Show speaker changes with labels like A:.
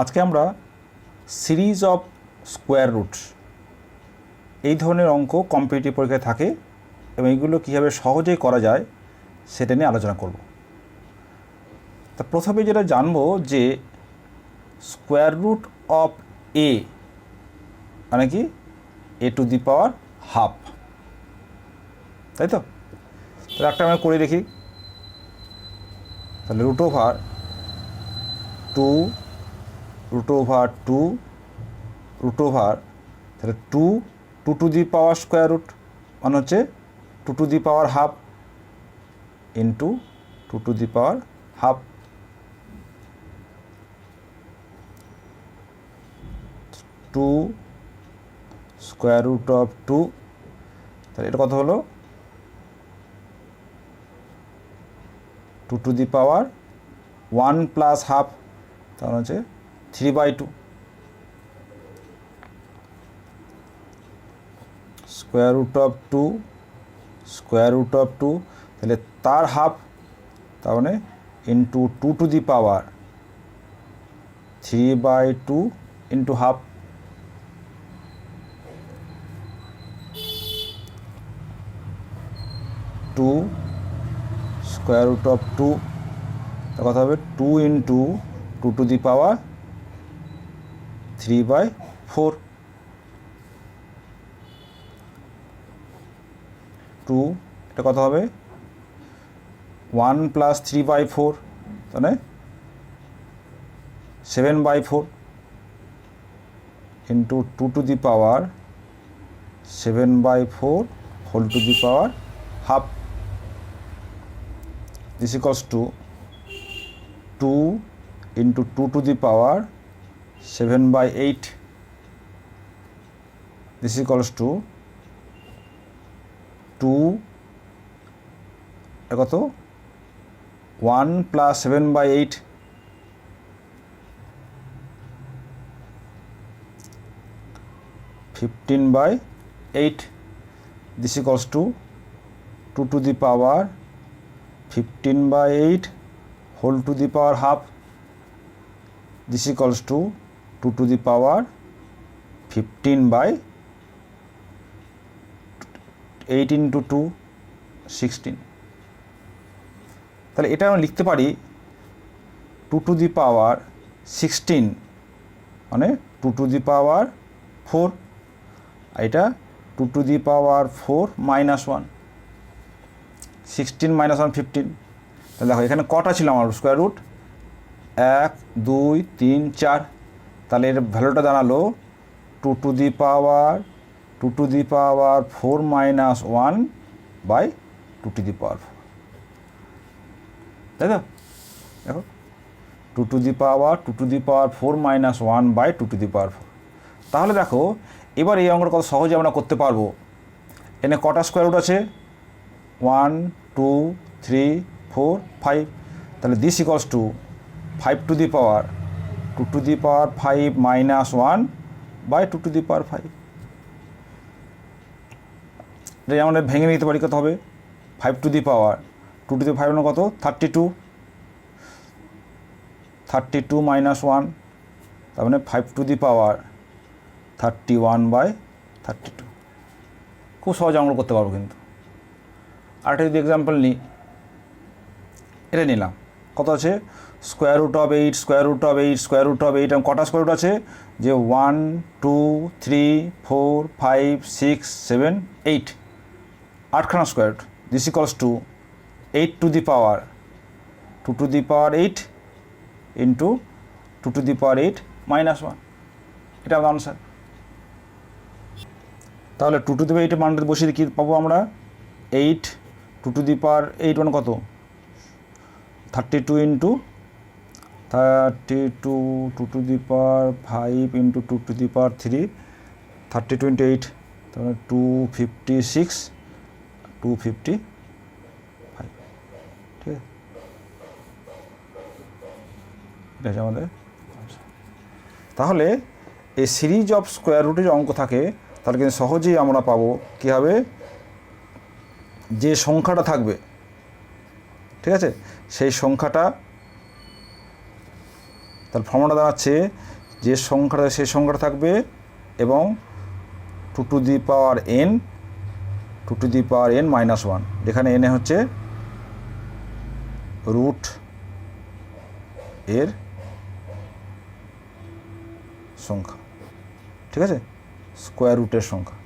A: আজকে আমরা series of square roots এই ধরনের অঙ্ক কম্পিটিটিভ পরীক্ষায় থাকে এবং এইগুলো কীভাবে সহজেই করা যায় সেটা নিয়ে আলোচনা করব। তা প্রথমে যেটা জানবো যে স্কোয়ার রুট অফ এ মানে কি এ টু দি পাওয়ার হাফ, তাই তো? তাহলে একটা আমরা করে দেখি। তাহলে root over two root over two root over তাহলে two two to the power square root মানে হচ্ছে two to the power half into two to the power half, two square root of two, তাহলে এটা কত হলো two to the power one plus half, তাহলে হচ্ছে 3/2 square root of two square root of two, তাহলে তার half, তার মানে into two to the power 3/2 into half, two square root of two, কথা হবে two into two to the power 3/4, two এটা কত হবে 1 প্লাস 3/4 তাহলে 7/4 into two to the power 7/4 whole to the power half, this equals to 2 into 2 to the power 7/8, this equals to 2 কত 1 plus 7/8 15/8, this equals to 2 to the power 15/8 whole to the power half, this equals to 2 to the power 15/8 into 2 16, তাহলে এটা আমরা লিখতে পারি 2 to the power 16 মানে 2 to the power 4, এটা 2 to the power 4 minus 1, 16 minus 1 15, তাহলে দেখো এখানে কটা ছিল আমার স্কোয়ার রুট 1 2 3 4, তাহলে এর ভ্যালুটা দাঁড়ালো 2 to the power 4 minus 1 by 2 to the power 4, তাই তো? দেখো 2 to the power 4 minus 1 by 2 to the power 4, তাহলে দেখো এবার এই অঙ্কটা কত সহজে আমরা করতে পারবো। এখানে কটা স্কোয়ার রুট আছে 1 2 3 4 5, তাহলে this equals two 5 to the power 2 to the power 5 minus 1 by 2 to the power 5, এটা আমরা ভেঙে নিতে পারি, কত হবে 5 to the power 2 to the 5 কত 32 minus 1, তার মানে 5 to the power 31/32, খুব সহজে আমরা করতে পারবো। কিন্তু আরেকটা যদি এক্সাম্পল নিই, এটা নিলাম কত আছে square root of 8 square root of 8 square root of 8, এবং কটা স্কোয়ার রুট আছে যে 1 2 3 4 5 6 7 8, 8খানা square root, this equals to 8 to the power 2 to the power 8 into 2 to the power 8 minus 1, এটা আমাদের আনসার। তাহলে 2 to the power 8 মানটা বসিয়ে কী পাবো আমরা 8 2 to the power 8 মানে কত 32 into 32 2 to the power 5 into 2 to the power 3 32 into 8, তাহলে 256 255, ঠিক আছে? এটা আছে আমাদের। তাহলে এই সিরিজ অফ স্কোয়ার রুটের অঙ্ক থাকে তাহলে কিন্তু সহজেই আমরা পাবো কী হবে, যে সংখ্যাটা থাকবে, ঠিক আছে, সেই সংখ্যাটা তাহলে ফর্মুলা দাঁড়াচ্ছে যে সংখ্যাটা সেই সংখ্যাটা থাকবে এবং two to the power n -1, যেখানে এন হচ্ছে রুট এর সংখ্যা, ঠিক আছে, স্কোয়ার রুটের সংখ্যা।